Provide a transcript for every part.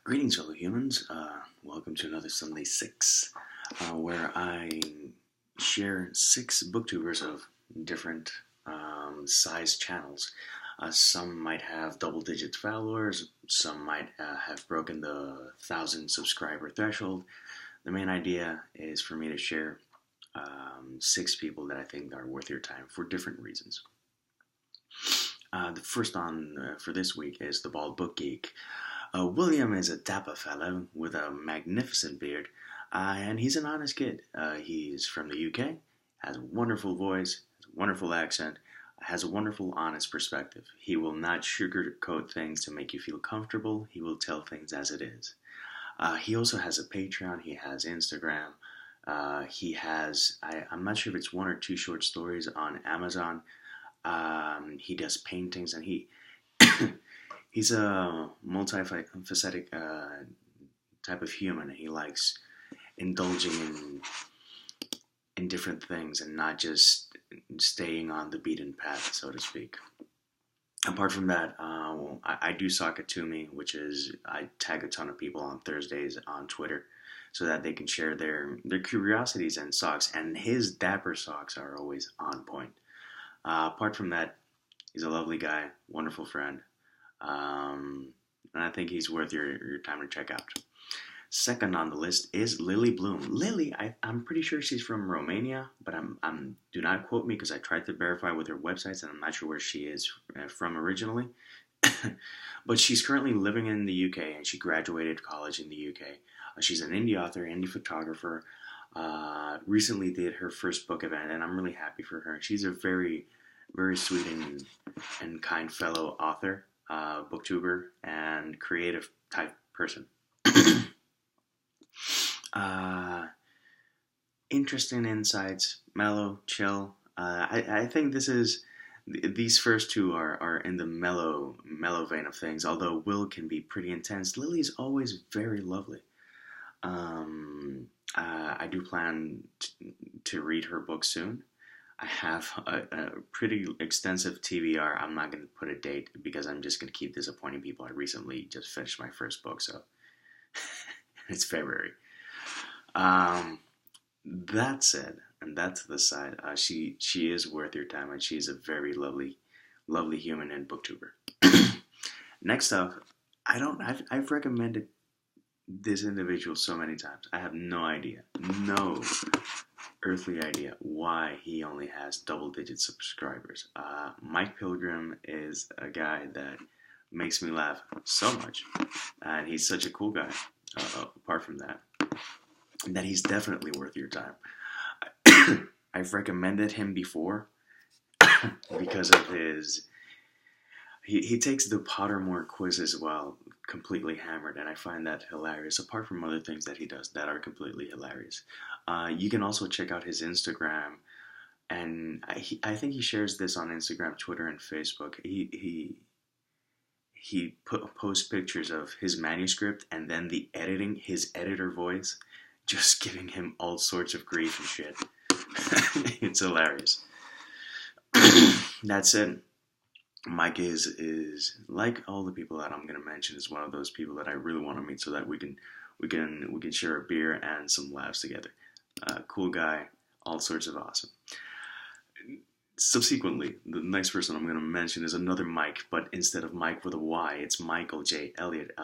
Greetings, fellow humans. Welcome to another Sunday 6, where I share 6 booktubers of different size channels. Some might have double-digit followers, some might have broken the 1,000 subscriber threshold. The main idea is for me to share 6 people that I think are worth your time for different reasons. The first on for this week is the Bald Book Geek. William is a dapper fellow with a magnificent beard, and he's an honest kid. He's from the UK, has a wonderful voice, has a wonderful accent, has a wonderful, honest perspective. He will not sugarcoat things to make you feel comfortable. He will tell things as it is. He also has a Patreon. He has Instagram. He has, I'm not sure if it's 1 or 2 short stories on Amazon. He does paintings, and he's a multifaceted type of human. He likes indulging in different things and not just staying on the beaten path, so to speak. Apart from that, I do Sock It To Me, which is I tag a ton of people on Thursdays on Twitter so that they can share their curiosities and socks, and his dapper socks are always on point. Apart from that, he's a lovely guy, wonderful friend, and I think he's worth your time to check out. Second on the list is Lily Bloom. Lily, I'm pretty sure she's from Romania, but do not quote me because I tried to verify with her websites and I'm not sure where she is from originally. But she's currently living in the UK and she graduated college in the UK. She's an indie author, indie photographer. Recently did her first book event, and I'm really happy for her. She's a very, very sweet and kind fellow author, booktuber, and creative type person. Interesting insights, mellow, chill. I think these first 2 are in the mellow vein of things. Although Will can be pretty intense, Lily's always very lovely. I do plan to read her book soon. I have a pretty extensive TBR. I'm not going to put a date because I'm just going to keep disappointing people. I recently just finished my first book, so it's February. That said, and that to the side, she is worth your time, and she's a very lovely human and booktuber. Next up, I've recommended this individual so many times. I have no earthly idea why he only has double-digit subscribers. Myk Pilgrim is a guy that makes me laugh so much, and he's such a cool guy. Apart from that he's definitely worth your time. I've recommended him before because of his. He takes the Pottermore quiz as well, completely hammered, and I find that hilarious, apart from other things that he does that are completely hilarious. You can also check out his Instagram, and I think he shares this on Instagram, Twitter, and Facebook. He posts pictures of his manuscript and then his editor voice, just giving him all sorts of grief and shit. It's hilarious. That said, Myk is like all the people that I'm gonna mention, is one of those people that I really want to meet so that we can share a beer and some laughs together. Cool guy, all sorts of awesome. Subsequently, the next person I'm gonna mention is another Myk, but instead of Myk with a Y, it's Michael J. Elliot,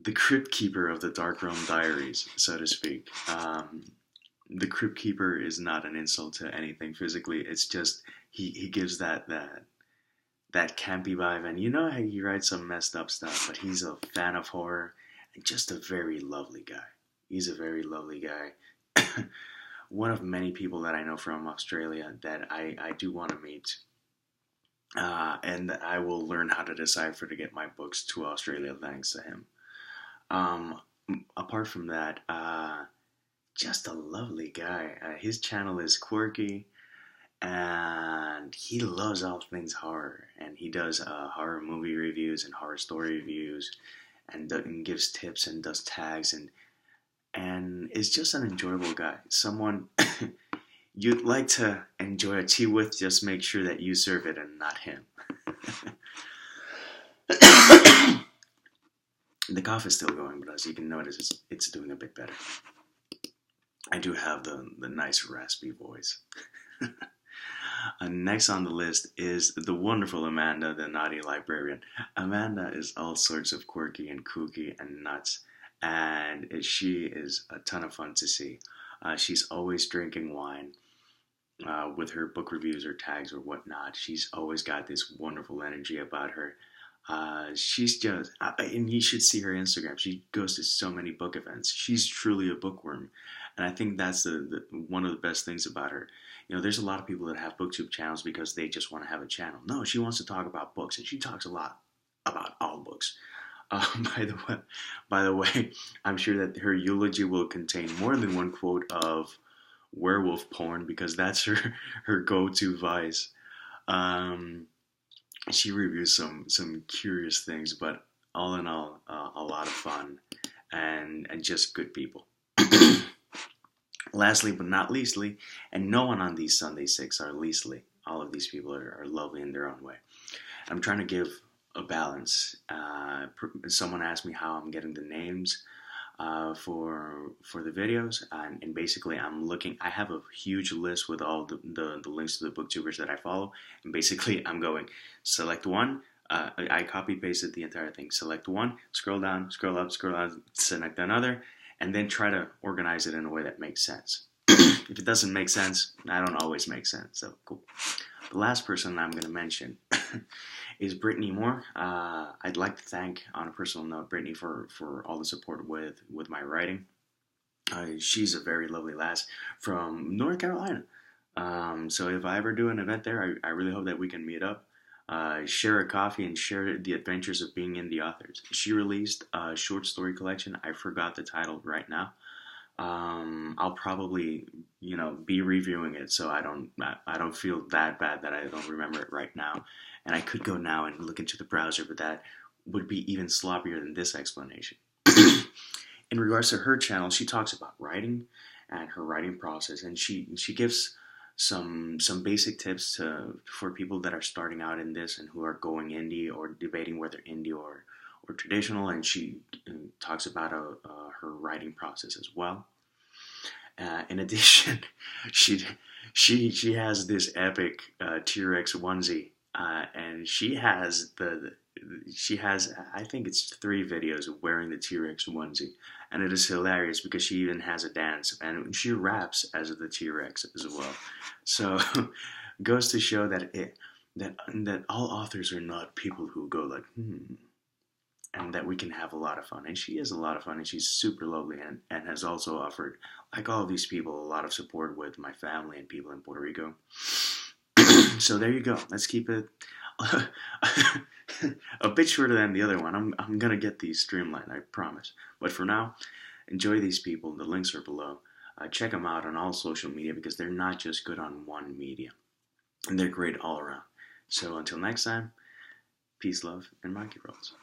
the crypt keeper of the Dark Realm Diaries, so to speak. The crypt keeper is not an insult to anything physically. It's just he gives that campy vibe, and you know how he writes some messed up stuff, but he's a fan of horror and just a very lovely guy. He's a very lovely guy. One of many people that I know from Australia that I do want to meet, and I will learn how to decipher to get my books to Australia thanks to him. Apart from that, just a lovely guy. His channel is quirky, and he loves all things horror, and he does horror movie reviews and horror story reviews, and gives tips and does tags, and is just an enjoyable guy. Someone you'd like to enjoy a tea with. Just make sure that you serve it and not him. The cough is still going, but as you can notice, it's doing a bit better. I do have the nice raspy voice. Next on the list is the wonderful Amanda, the naughty librarian. Amanda is all sorts of quirky and kooky and nuts, and she is a ton of fun to see. She's always drinking wine with her book reviews or tags or whatnot. She's always got this wonderful energy about her. She's just, and you should see her Instagram. She goes to so many book events. She's truly a bookworm, and I think that's one of the best things about her. You know, there's a lot of people that have BookTube channels because they just want to have a channel. No, she wants to talk about books, and she talks a lot about all books. By the way, I'm sure that her eulogy will contain more than one quote of werewolf porn because that's her go-to vice. She reviews some curious things, but all in all, a lot of fun and just good people. Lastly but not leastly, and no one on these Sunday 6 are leastly. All of these people are lovely in their own way. I'm trying to give a balance. Someone asked me how I'm getting the names for the videos, and basically I have a huge list with all the links to the booktubers that I follow, and basically I'm going select one. I copy pasted the entire thing. Select one, scroll down, scroll up, scroll down, select another, and then try to organize it in a way that makes sense. If it doesn't make sense, I don't always make sense. So cool. The last person I'm going to mention is Brittany Moore. I'd like to thank, on a personal note, Brittany for all the support with my writing. She's a very lovely lass from North Carolina. So if I ever do an event there, I really hope that we can meet up, share a coffee, and share the adventures of being indie authors. She released a short story collection. I forgot the title right now. I'll probably, be reviewing it, so I don't feel that bad that I don't remember it right now. And I could go now and look into the browser, but that would be even sloppier than this explanation. In regards to her channel, she talks about writing and her writing process, and she gives some basic tips for people that are starting out in this and who are going indie or debating whether indie or traditional, and she talks about her writing process as well. In addition, she has this epic T-Rex onesie, and she has I think it's 3 videos of wearing the T-Rex onesie, and it is hilarious because she even has a dance and she raps as the T-Rex as well. So goes to show that all authors are not people who go like and that we can have a lot of fun. And she has a lot of fun, and she's super lovely, and has also offered, like all of these people, a lot of support with my family and people in Puerto Rico. So there you go. Let's keep it a bit shorter than the other one. I'm gonna get these streamlined, I promise. But for now, enjoy these people. The links are below. Check them out on all social media because they're not just good on one media, and they're great all around. So until next time, peace, love, and maki rolls.